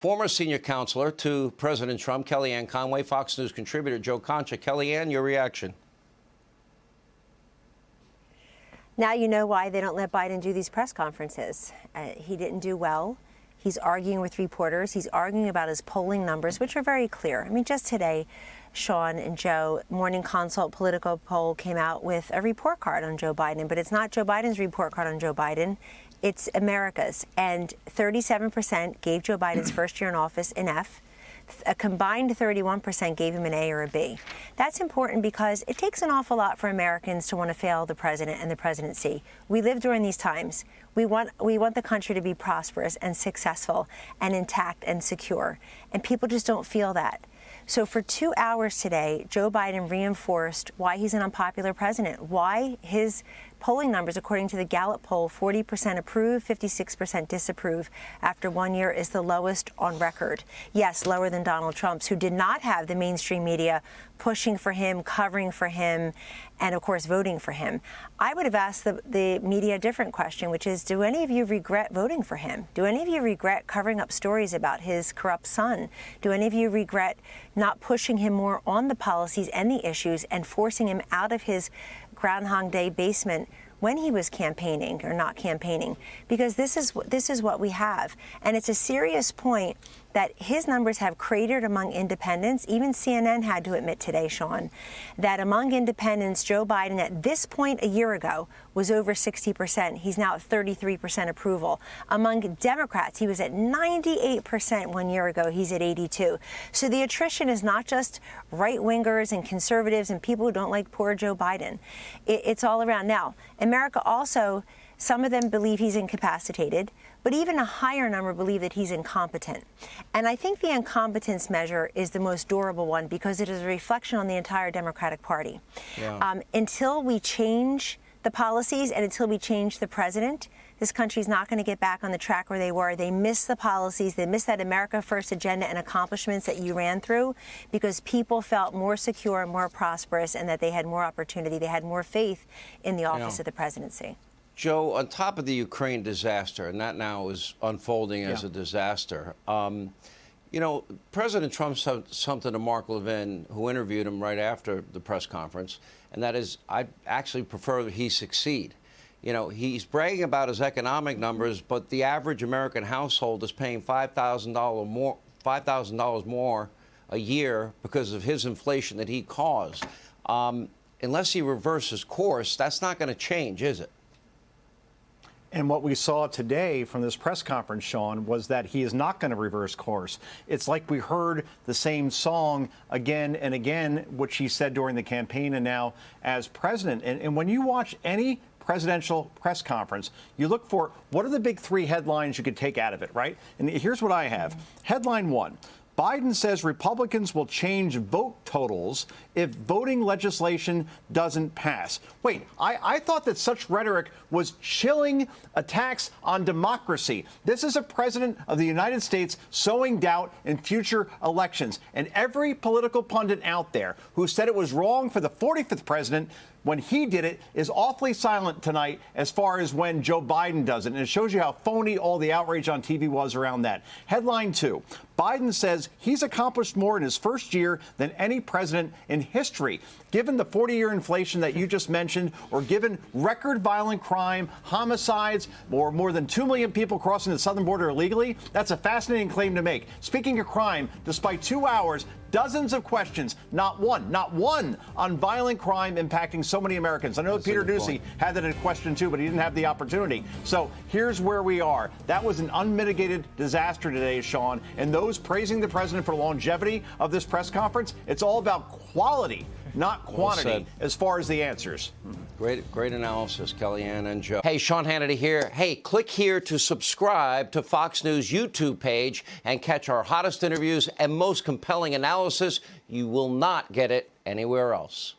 Former senior counselor to President Trump, Kellyanne Conway, Fox News contributor Joe Concha. Kellyanne, your reaction? Now you know why they don't let Biden do these press conferences. He didn't do well. He's arguing with reporters. He's arguing about his polling numbers, which are very clear. I mean, just today, Sean and Joe, Morning Consult Political Poll came out with a report card on Joe Biden, but it's not Joe Biden's report card on Joe Biden. It's America's. And 37% gave Joe Biden's first year in office an F. A combined 31% gave him an A or a B. That's important because it takes an awful lot for Americans to want to fail the president and the presidency. We live during these times. We want the country to be prosperous and successful and intact and secure. And people just don't feel that. So for 2 hours today, Joe Biden reinforced why he's an unpopular president, why his polling numbers, according to the Gallup poll, 40% approve, 56% disapprove after 1 year is the lowest on record. Yes, lower than Donald Trump's, who did not have the mainstream media pushing for him, covering for him, and, of course, voting for him. I would have asked the media a different question, which is, do any of you regret voting for him? Do any of you regret covering up stories about his corrupt son? Do any of you regret not pushing him more on the policies and the issues and forcing him out of his Groundhog Day basement when he was campaigning or not campaigning? Because this is what we have. And it's a serious point that his numbers have cratered among independents. Even CNN had to admit today, Sean, that among independents, Joe Biden at this point a year ago was over 60%. He's now at 33% approval. Among Democrats, he was at 98% 1 year ago. He's at 82. So the attrition is not just right-wingers and conservatives and people who don't like poor Joe Biden. It's all around. Now, America also, some of them believe he's incapacitated, but even a higher number believe that he's incompetent. And I think the incompetence measure is the most durable one because it is a reflection on the entire Democratic Party. Yeah. Until we change the policies and until we change the president, this country's not going to get back on the track where they were. They missed the policies. They missed that America First agenda and accomplishments that you ran through because people felt more secure, more prosperous, and that they had more opportunity. They had more faith in the office of the presidency. Joe, on top of the Ukraine disaster, and that now is unfolding as a disaster, you know, President Trump said something to Mark Levin, who interviewed him right after the press conference, and that is, I actually prefer that he succeed. You know, he's bragging about his economic numbers, but the average American household is paying $5,000 more a year because of his inflation that he caused. Unless he reverses course, that's not going to change, is it? And what we saw today from this press conference, Sean, was that he is not going to reverse course. It's like we heard the same song again and again, which he said during the campaign and now as president. And when you watch any presidential press conference, you look for what are the big three headlines you could take out of it, right? And here's what I have. Headline one. Biden says Republicans will change vote totals if voting legislation doesn't pass. Wait, I thought that such rhetoric was chilling attacks on democracy. This is a president of the United States sowing doubt in future elections. And every political pundit out there who said it was wrong for the 45th president when he did it is awfully silent tonight as far as when Joe Biden does it. And it shows you how phony all the outrage on TV was around that. Headline two, Biden says he's accomplished more in his first year than any president in history. Given the 40-year inflation that you just mentioned, or given record violent crime, homicides, or more than 2 million people crossing the southern border illegally, that's a fascinating claim to make. Speaking of crime, despite 2 hours, dozens of questions, not one on violent crime impacting so many Americans. I know that Peter Doocy had that in question too, but he didn't have the opportunity. So here's where we are. That was an unmitigated disaster today, Sean. And those praising the president for the longevity of this press conference, it's all about quality, not quantity, as far as the answers. Great analysis, Kellyanne and Joe. Hey, Sean Hannity here. Hey, click here to subscribe to Fox News YouTube page and catch our hottest interviews and most compelling analysis. You will not get it anywhere else.